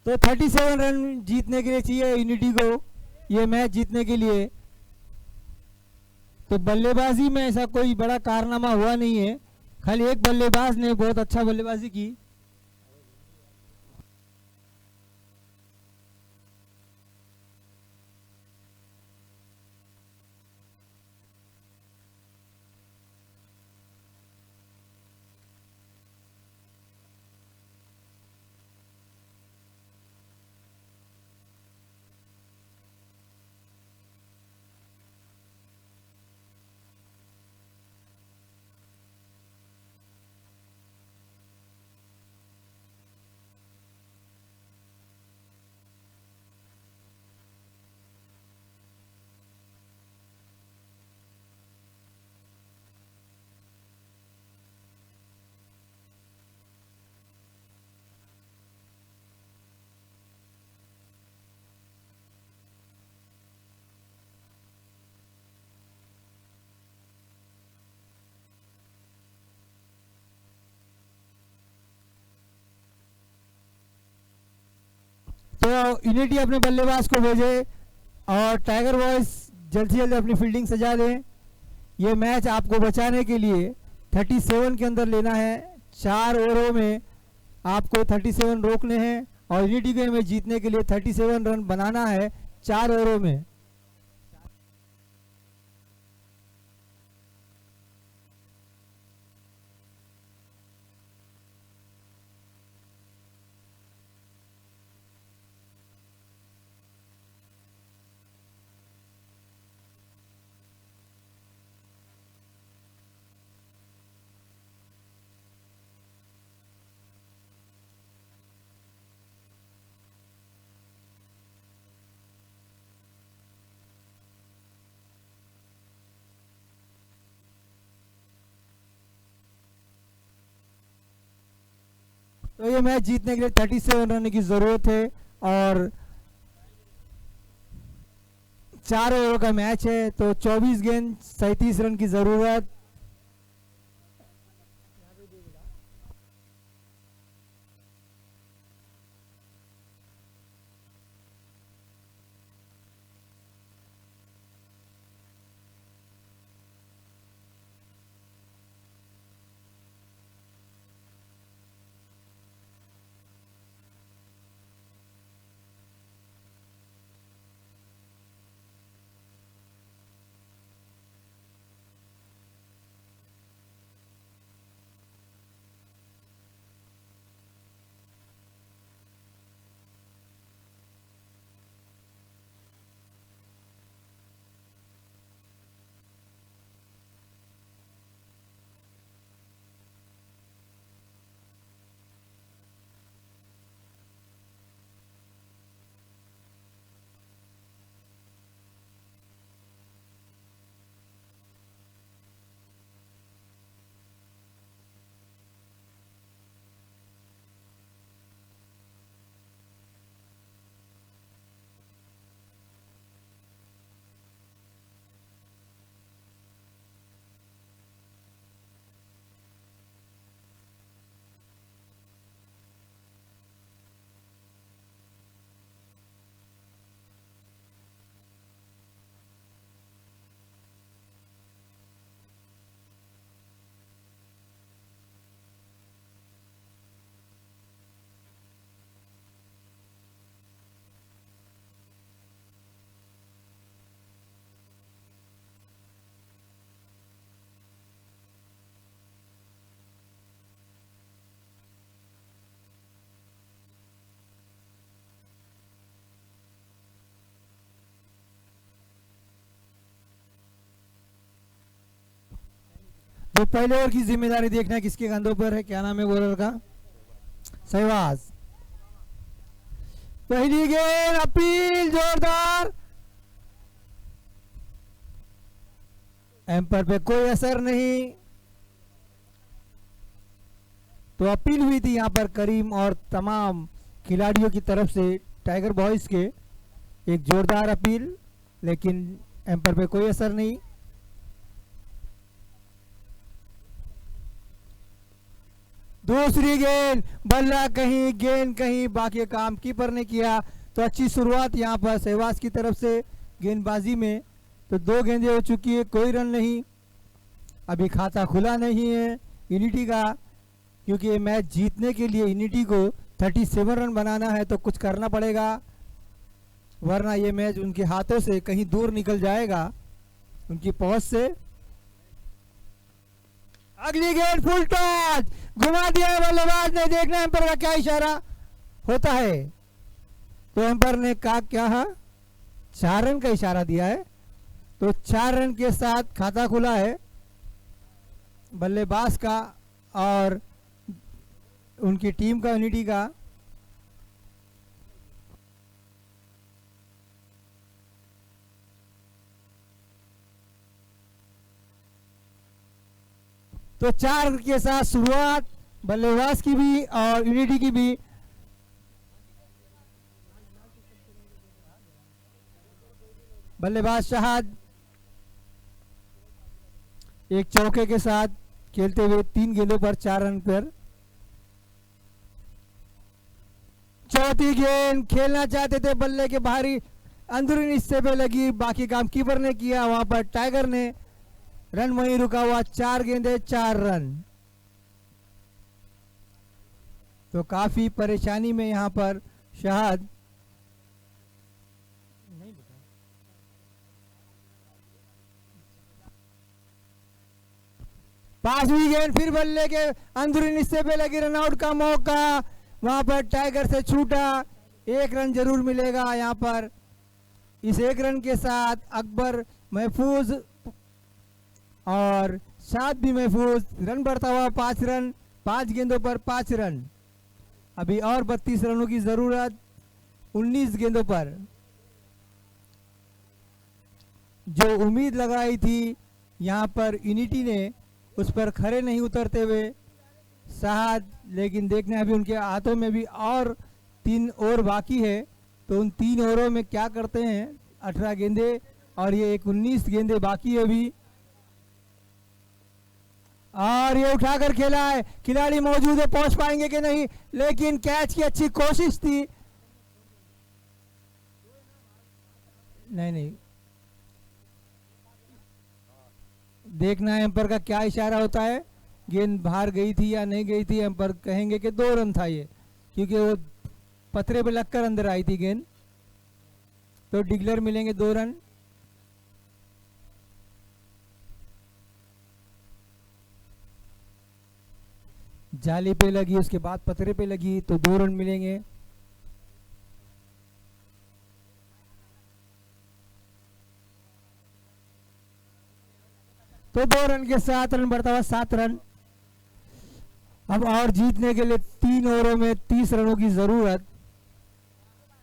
[SPEAKER 3] तो 37 रन जीतने के लिए चाहिए यूनिटी को ये मैच जीतने के लिए। तो बल्लेबाजी में ऐसा कोई बड़ा कारनामा हुआ नहीं है, खाली एक बल्लेबाज ने बहुत अच्छा बल्लेबाजी की। तो यूनिटी अपने बल्लेबाज को भेजे और टाइगर बॉयज जल्द से जल्द अपनी फील्डिंग सजा दें। ये मैच आपको बचाने के लिए 37 के अंदर लेना है। 4 ओवरों में आपको 37 रोकने हैं और यूनिटी को मैच जीतने के लिए 37 रन बनाना है 4 ओवरों में। तो ये मैच जीतने के लिए 37 रन की जरूरत है और 4 ओवर का मैच है, तो 24 गेंद 37 रन की जरूरत। तो पहले ओवर की जिम्मेदारी देखना किसके कंधों पर है, क्या नाम है बॉलर का? सहवाज। पहली गेंद अपील जोरदार, एम्पायर पे कोई असर नहीं। तो अपील हुई थी यहां पर करीम और तमाम खिलाड़ियों की तरफ से टाइगर बॉयज के, एक जोरदार अपील, लेकिन एम्पायर पे कोई असर नहीं। दूसरी गेंद, बल्ला कहीं गेंद कहीं, बाकी काम कीपर ने किया। तो अच्छी शुरुआत यहाँ पर सहवाग की तरफ से गेंदबाजी में। तो 2 गेंदें हो चुकी है, कोई रन नहीं। अभी खाता खुला नहीं है यूनिटी का, क्योंकि ये मैच जीतने के लिए यूनिटी को 37 रन बनाना है, तो कुछ करना पड़ेगा, वरना ये मैच उनके हाथों से कहीं दूर निकल जाएगा, उनकी पहुंच से। अगली गेंद फुल टॉस, घुमा दिया है बल्लेबाज ने। देखना एम्पायर का क्या इशारा होता है। तो एम्पायर ने कहा क्या है, 4 रन का इशारा दिया है। तो 4 रन के साथ खाता खुला है बल्लेबाज का और उनकी टीम का, यूनिटी का। तो 4 के साथ शुरुआत बल्लेबाज की भी और यूनिटी की भी। बल्लेबाज शहाद एक चौके के साथ खेलते हुए 3 गेंदों पर 4 रन पर। चौथी गेंद खेलना चाहते थे, बल्ले के बाहरी अंदरूनी हिस्से पे लगी, बाकी काम कीपर ने किया। वहां पर टाइगर ने रन वहीं रुका हुआ, 4 गेंदे 4 रन। तो काफी परेशानी में यहां पर शहाद। पांचवी गेंद फिर बल्ले के अंदरूनी हिस्से पे लगी, रनआउट का मौका वहां पर टाइगर से छूटा। 1 रन जरूर मिलेगा यहां पर। इस 1 रन के साथ अकबर महफूज और शाद भी महफूज। रन बढ़ता हुआ 5 रन, 5 गेंदों पर 5 रन। अभी और 32 रनों की जरूरत 19 गेंदों पर। जो उम्मीद लगाई थी यहां पर यूनिटी ने, उस पर खरे नहीं उतरते हुए साहद। लेकिन देखना अभी उनके हाथों में भी और 3 ओवर बाकी है, तो उन 3 ओवरों में क्या करते हैं। 18 गेंदे और ये 19 गेंदे बाकी है अभी। और ये उठाकर खेला है, खिलाड़ी मौजूद है, पहुंच पाएंगे कि नहीं, लेकिन कैच की अच्छी कोशिश थी। नहीं, देखना है एम्पायर का क्या इशारा होता है। गेंद बाहर गई थी या नहीं गई थी, एम्पायर कहेंगे कि 2 रन था ये, क्योंकि वो पतरे पे लगकर अंदर आई थी गेंद। तो डिक्लेयर मिलेंगे 2 रन। जाली पे लगी, उसके बाद पतरे पे लगी, तो 2 रन मिलेंगे। तो 2 रन के 7 रन बढ़ता हुआ 7 रन। अब और जीतने के लिए 3 ओवरों में 30 रनों की जरूरत,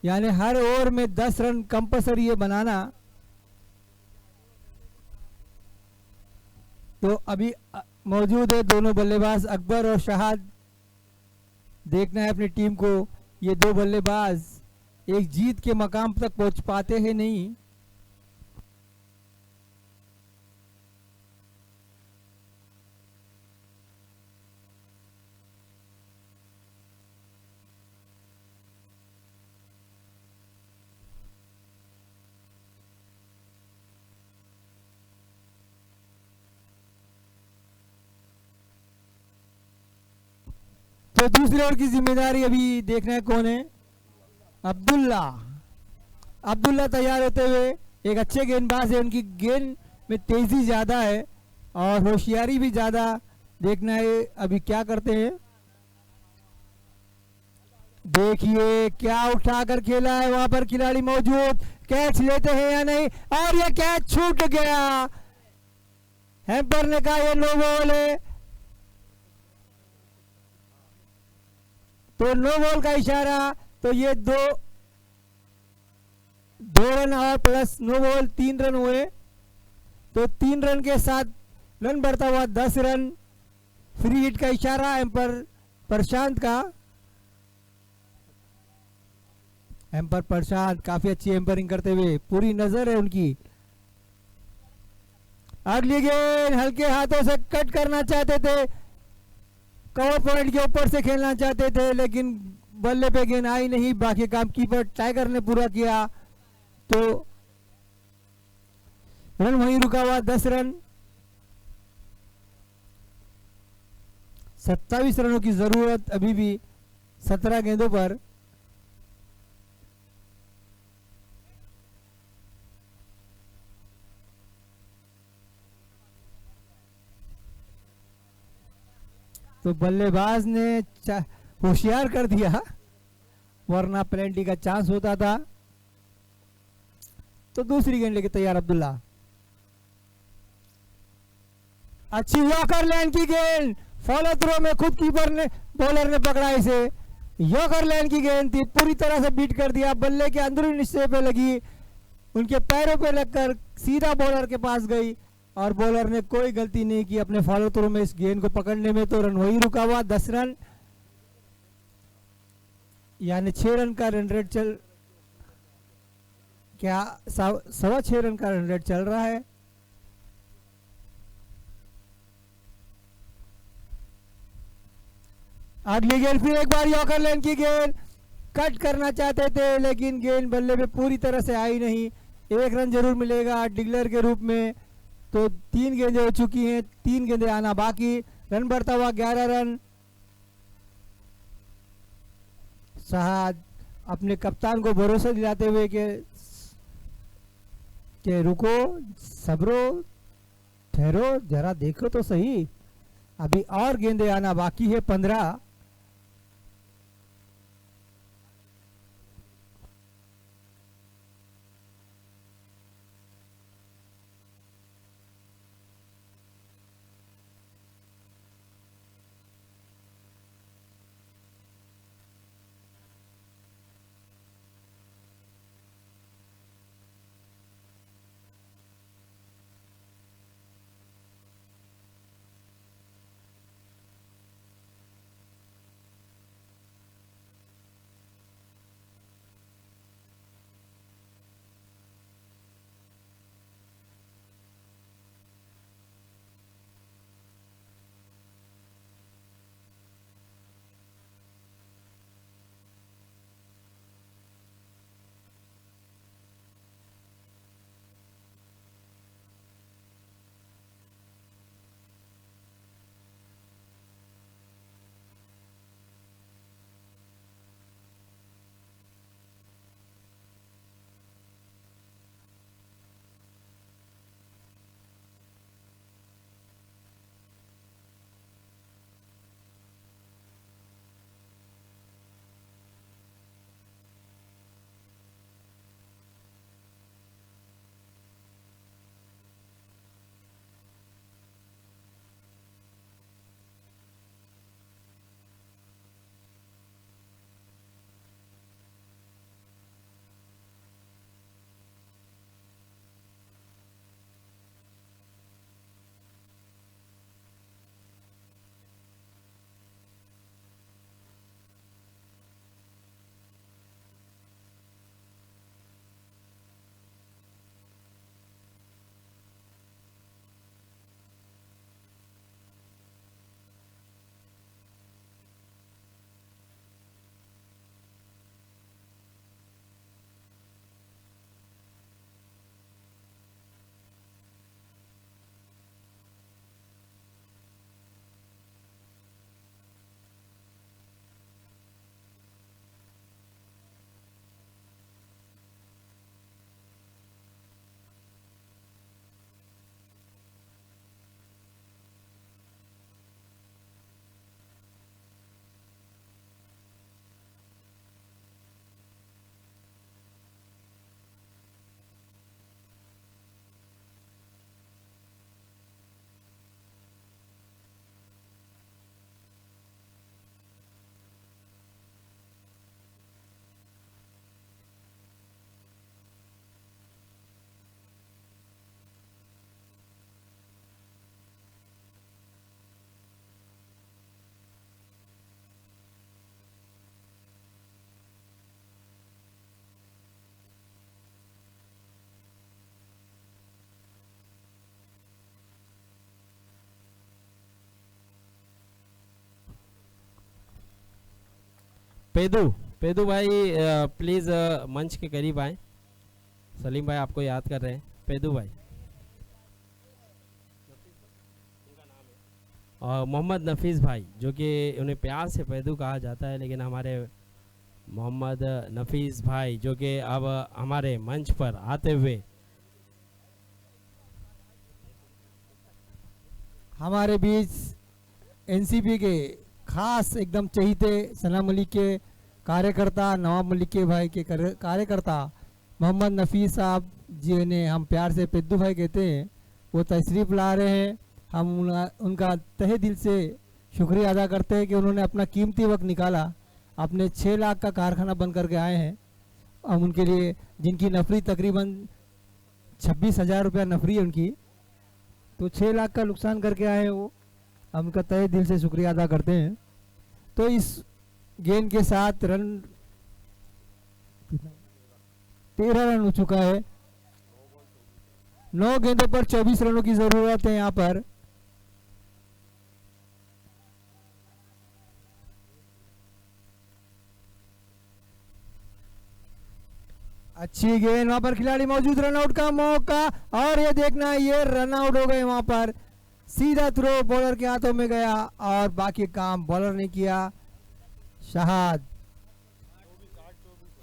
[SPEAKER 3] यानी हर ओवर में 10 रन कंपल्सरी ये बनाना। तो अभी मौजूद है दोनों बल्लेबाज अकबर और शहाद। देखना है अपनी टीम को, ये 2 बल्लेबाज एक जीत के मकाम तक पहुंच पाते हैं नहीं। तो दूसरे ओवर की जिम्मेदारी अभी देखना है कौन है। अब्दुल्ला तैयार होते हुए, एक अच्छे गेंदबाज है, उनकी गेंद में तेजी ज्यादा है और होशियारी भी ज्यादा। देखना है अभी क्या करते हैं। देखिए क्या उठाकर खेला है, वहां पर खिलाड़ी मौजूद, कैच लेते हैं या नहीं, और यह कैच छूट गया। एम्पायर ने कहा यह नो बॉल है, तो नो बॉल का इशारा। तो ये 2 रन और प्लस नो बॉल 3 रन हुए। तो 3 रन के साथ रन बढ़ता हुआ 10 रन। फ्री हिट का इशारा एम्पायर प्रशांत का। एम्पायर प्रशांत काफी अच्छी एम्पायरिंग करते हुए, पूरी नजर है उनकी। अगली गेंद हल्के हाथों से कट करना चाहते थे, कवर पॉइंट के ऊपर से खेलना चाहते थे, लेकिन बल्ले पे गेंद आई नहीं। बाकी काम कीपर टाइगर ने पूरा किया, तो रन वहीं रुका हुआ, 10 रन। 27 रनों की जरूरत अभी भी 17 गेंदों पर। तो बल्लेबाज ने होशियार कर दिया, वरना पेनल्टी का चांस होता था। तो दूसरी गेंद लेके तैयार अब्दुल्ला। अच्छी यॉर्कर लाइन की गेंद, फॉलो थ्रो में खुद कीपर ने, बॉलर ने पकड़ा इसे। यॉर्कर लाइन की गेंद थी, पूरी तरह से बीट कर दिया, बल्ले के अंदरूनी हिस्से पे लगी, उनके पैरों पे लगकर सीधा बॉलर के पास गई, और बॉलर ने कोई गलती नहीं की अपने फॉलो थ्रो में इस गेंद को पकड़ने में। तो रन वही रुका हुआ, 10 रन, यानी 6 रन का रन रेट चल, क्या 6.25 रन का रन रेट चल रहा है। अगली गेंद फिर एक बार यॉर्कर लाइन की गेंद, कट करना चाहते थे लेकिन गेंद बल्ले पे पूरी तरह से आई नहीं। 1 रन जरूर मिलेगा डिगलर के रूप में। तो 3 गेंदें हो चुकी हैं, 3 गेंदें आना बाकी। रन बढ़ता हुआ 11 रन। शहाद अपने कप्तान को भरोसा दिलाते हुए कि रुको, सब्रो, ठहरो, जरा देखो तो सही, अभी और गेंदें आना बाकी है, 15।
[SPEAKER 1] पेदू पेदू भाई प्लीज़ मंच के करीब आए। सलीम भाई आपको याद कर रहे हैं। पेदू भाई और मोहम्मद नफीस भाई, जो कि उन्हें प्यार से पेदू कहा जाता है, लेकिन हमारे मोहम्मद नफीस भाई जो कि अब हमारे मंच पर आते हुए
[SPEAKER 3] हमारे बीच एनसीपी के खास एकदम चहीते सलाम मलिक के कार्यकर्ता, नवाब मलिक के भाई के कार्यकर्ता मोहम्मद नफीस साहब जिन्हें हम प्यार से पेद्दू भाई कहते हैं, वो तशरीफ़ ला रहे हैं। हम उनका तहे दिल से शुक्रिया अदा करते हैं कि उन्होंने अपना कीमती वक्त निकाला, अपने 6 लाख का कारखाना बंद करके आए हैं। हम उनके लिए, जिनकी नफरी तकरीबन 26,000 रुपया नफरी है उनकी, तो 6 लाख का नुकसान करके आए हैं वो। हम उनका तहे दिल से शुक्रिया अदा करते हैं। तो इस गेंद के साथ रन 13 रन हो चुका है। 9 गेंदों पर 24 रनों की जरूरत है यहाँ पर। अच्छी गेंद, वहां पर खिलाड़ी मौजूद, रनआउट का मौका, और ये देखना ये रनआउट हो गए। वहां पर सीधा थ्रो बॉलर के हाथों में गया और बाकी काम बॉलर ने किया। शहाद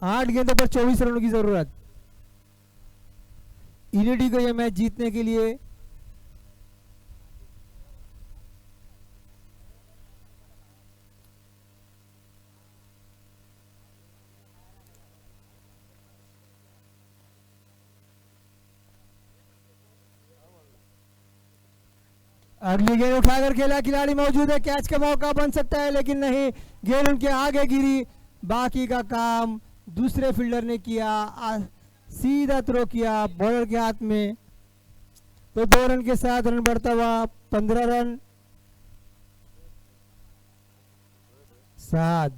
[SPEAKER 3] 8 गेंदों पर 24 रनों की जरूरत यूनिटी को यह मैच जीतने के लिए। अगली गेंद उठाकर खेला, खिलाड़ी मौजूद है, कैच का मौका बन सकता है लेकिन नहीं, गेंद उनके आगे गिरी। बाकी का काम दूसरे फील्डर ने किया, सीधा थ्रो किया बॉलर के हाथ में। तो 2 रन के साथ रन बढ़ता हुआ 15 रन। 7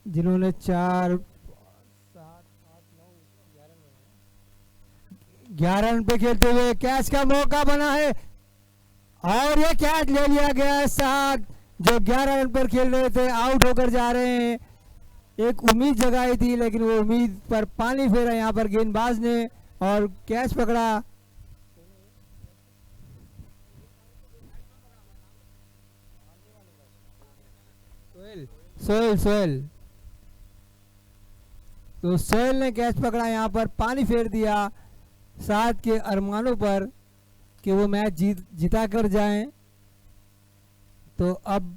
[SPEAKER 3] जिन्होंने 4 11 रन पे खेलते हुए कैच का मौका बना है और ये कैच ले लिया गया है। 7 जो 11 रन पर खेल रहे थे आउट होकर जा रहे हैं। एक उम्मीद जगाई थी लेकिन वो उम्मीद पर पानी फेरा यहाँ पर गेंदबाज ने और कैच पकड़ा। सोहेल तो सोहेल ने कैच पकड़ा, यहाँ पर पानी फेर दिया 7 के अरमानों पर कि वो मैच जिता कर जाएं। तो अब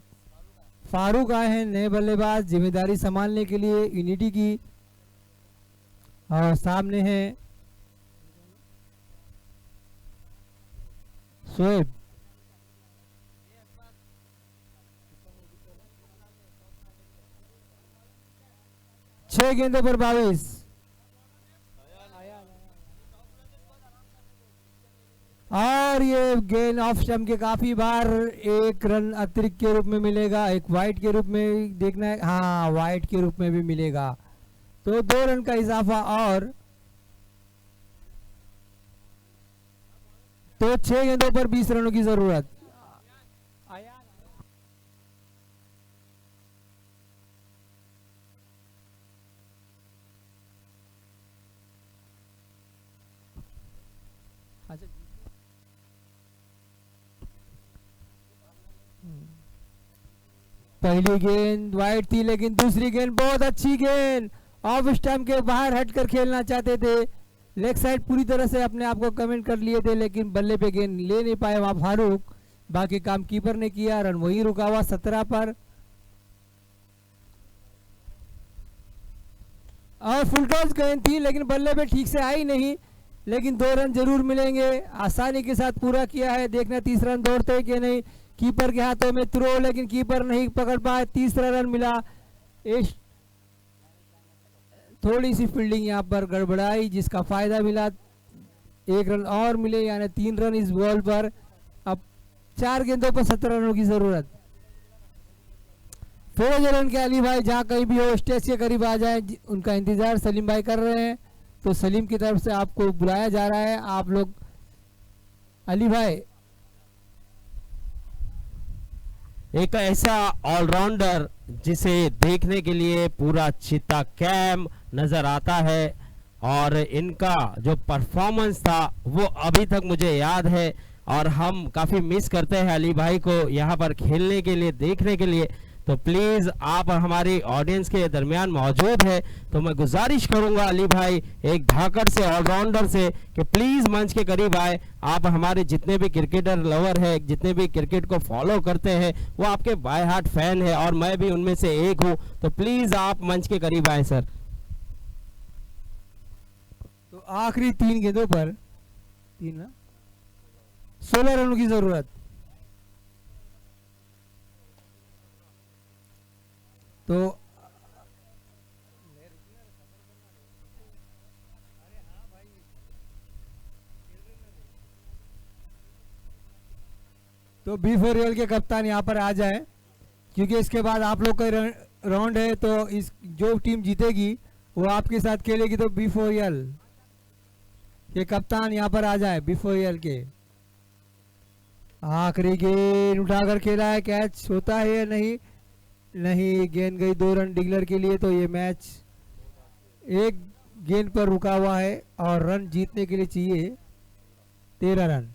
[SPEAKER 3] फारूक आए हैं नए बल्लेबाज जिम्मेदारी संभालने के लिए यूनिटी की, और सामने है शोएब। छह गेंदों पर 22 और ये गेंद ऑफ स्टंप के काफी बार 1 रन अतिरिक्त के रूप में मिलेगा, एक वाइड के रूप में देखना है, हाँ वाइड के रूप में भी मिलेगा। तो 2 रन का इजाफा और तो 6 गेंदों पर 20 रनों की जरूरत। पहली गेंद वाइड थी लेकिन दूसरी गेंद बहुत अच्छी गेंद, ऑफ स्टंप के बाहर हटकर खेलना चाहते थे, लेग साइड पूरी तरह से अपने आप को कमेंट कर लिए थे लेकिन बल्ले पे गेंद ले नहीं पाए वहां फारूक। बाकी काम कीपर ने किया, रन वही रुका हुआ 17 पर। और फुल टॉस गेंद थी लेकिन बल्ले पे ठीक से आई नहीं, लेकिन 2 रन जरूर मिलेंगे। आसानी के साथ पूरा किया है, देखना 30 रन दौड़ते कि नहीं। कीपर के हाथों में थ्रो लेकिन कीपर नहीं पकड़ पाए, तीसरा रन मिला। थोड़ी सी फील्डिंग यहाँ पर गड़बड़ाई जिसका फायदा मिला, 1 रन और मिले यानी 3 रन इस बॉल पर। अब 4 गेंदों पर 17 रनों की जरूरत। फिरोज रन के अली भाई जहाँ कहीं भी हो स्टेज के करीब आ जाए, उनका इंतजार सलीम भाई कर रहे हैं। तो सलीम की तरफ से आपको बुलाया जा रहा है, आप लोग अली भाई
[SPEAKER 1] एक ऐसा ऑलराउंडर जिसे देखने के लिए पूरा चिता कैम्प नजर आता है और इनका जो परफॉर्मेंस था वो अभी तक मुझे याद है और हम काफ़ी मिस करते हैं अली भाई को यहाँ पर खेलने के लिए, देखने के लिए। तो प्लीज़ आप हमारी ऑडियंस के दरमियान मौजूद है तो मैं गुजारिश करूंगा अली भाई एक धाकड़ से, ऑलराउंडर से, कि प्लीज़ मंच के करीब आए। आप हमारे जितने भी क्रिकेटर लवर है, जितने भी क्रिकेट को फॉलो करते हैं, वो आपके बाय हार्ट फैन है और मैं भी उनमें से एक हूँ। तो प्लीज़ आप मंच के करीब आए सर।
[SPEAKER 3] तो आखिरी 3 गेंदों पर 16 रनों की जरूरत। तो B4L के कप्तान यहाँ पर आ जाए, क्योंकि इसके बाद आप लोग का राउंड है। तो इस जो टीम जीतेगी वो आपके साथ खेलेगी। तो B4L के कप्तान यहाँ पर आ जाए। B4L के आखिरी गेंद उठाकर खेला है, कैच होता है या नहीं? नहीं, गेंद गई 2 रन डिक्लेयर के लिए। तो ये मैच एक गेंद पर रुका हुआ है और रन जीतने के लिए चाहिए 13 रन।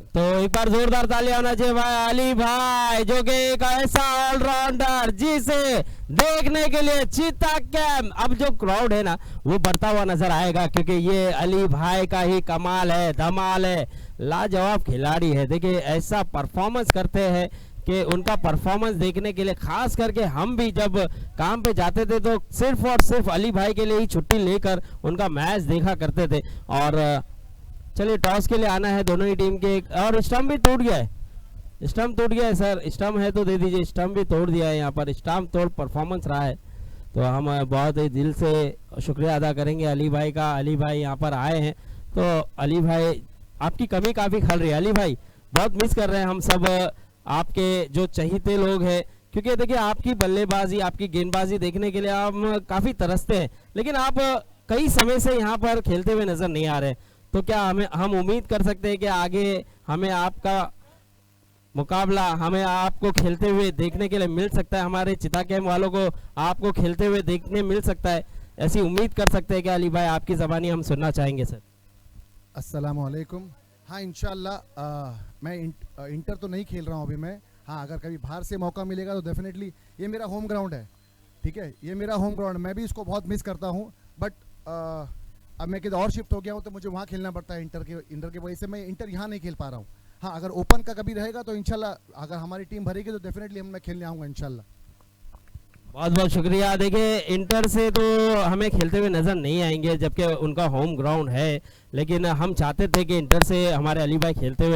[SPEAKER 1] तो एक बार जोरदार ताली होना चाहिए भाई अली भाई, जो कि एक ऐसा ऑलराउंडर जिसे देखने के लिए चीता कैम्प, अब जो क्राउड है ना वो बढ़ता हुआ नजर आएगा, क्योंकि ये अली भाई का ही कमाल है, धमाल है, लाजवाब खिलाड़ी है। देखिए ऐसा परफॉर्मेंस करते हैं कि उनका परफॉर्मेंस देखने के लिए खास करके हम भी जब काम पे जाते थे तो सिर्फ और सिर्फ अली भाई के लिए ही छुट्टी लेकर उनका मैच देखा करते थे। और चलिए टॉस के लिए आना है दोनों ही टीम के। और स्टंप भी टूट गया है, स्टंप टूट गया है सर, स्टंप है तो दे दीजिए। स्टंप भी तोड़ दिया है, यहाँ पर स्टंप तोड़ परफॉर्मेंस रहा है। तो हम बहुत ही दिल से शुक्रिया अदा करेंगे अली भाई का। अली भाई यहाँ पर आए हैं तो अली भाई आपकी कमी काफ़ी खल रही है। अली भाई बहुत मिस कर रहे हैं हम सब आपके जो चहीते लोग हैं, क्योंकि देखिए आपकी बल्लेबाजी, आपकी गेंदबाजी देखने के लिए हम काफ़ी तरसते हैं, लेकिन आप कई समय से यहाँ पर खेलते हुए नज़र नहीं आ रहे। तो क्या हम उम्मीद कर सकते हैं कि आगे हमें आपका मुकाबला, हमें आपको खेलते हुए देखने के लिए मिल सकता है, हमारे चिता कैम्प वालों को आपको खेलते हुए देखने मिल सकता है, ऐसी उम्मीद कर सकते हैं कि अली भाई? आपकी ज़बानी हम सुनना चाहेंगे सर।
[SPEAKER 4] अस्सलाम वालेकुम। हाँ इंशाल्लाह मैं इंटर तो नहीं खेल रहा हूँ अभी मैं। हाँ अगर कभी बाहर से मौका मिलेगा तो डेफिनेटली, ये मेरा होम ग्राउंड है, ठीक है, ये मेरा होम ग्राउंड, मैं भी इसको बहुत मिस करता हूँ। बट अब मैं किधर और शिफ्ट हो गया हूँ तो मुझे वहाँ खेलना पड़ता है इंटर के वजह से मैं इंटर यहाँ नहीं खेल पा रहा हूँ। हाँ अगर ओपन का कभी रहेगा तो इंशाल्लाह अगर हमारी टीम भरेगी तो डेफिनेटली मैं खेलने आऊँगा इंशाल्लाह।
[SPEAKER 1] बहुत बहुत शुक्रिया। देखिए इंटर से तो हमें खेलते हुए नज़र नहीं आएंगे जबकि उनका होम ग्राउंड है, लेकिन हम चाहते थे कि इंटर से हमारे अली भाई खेलते हुए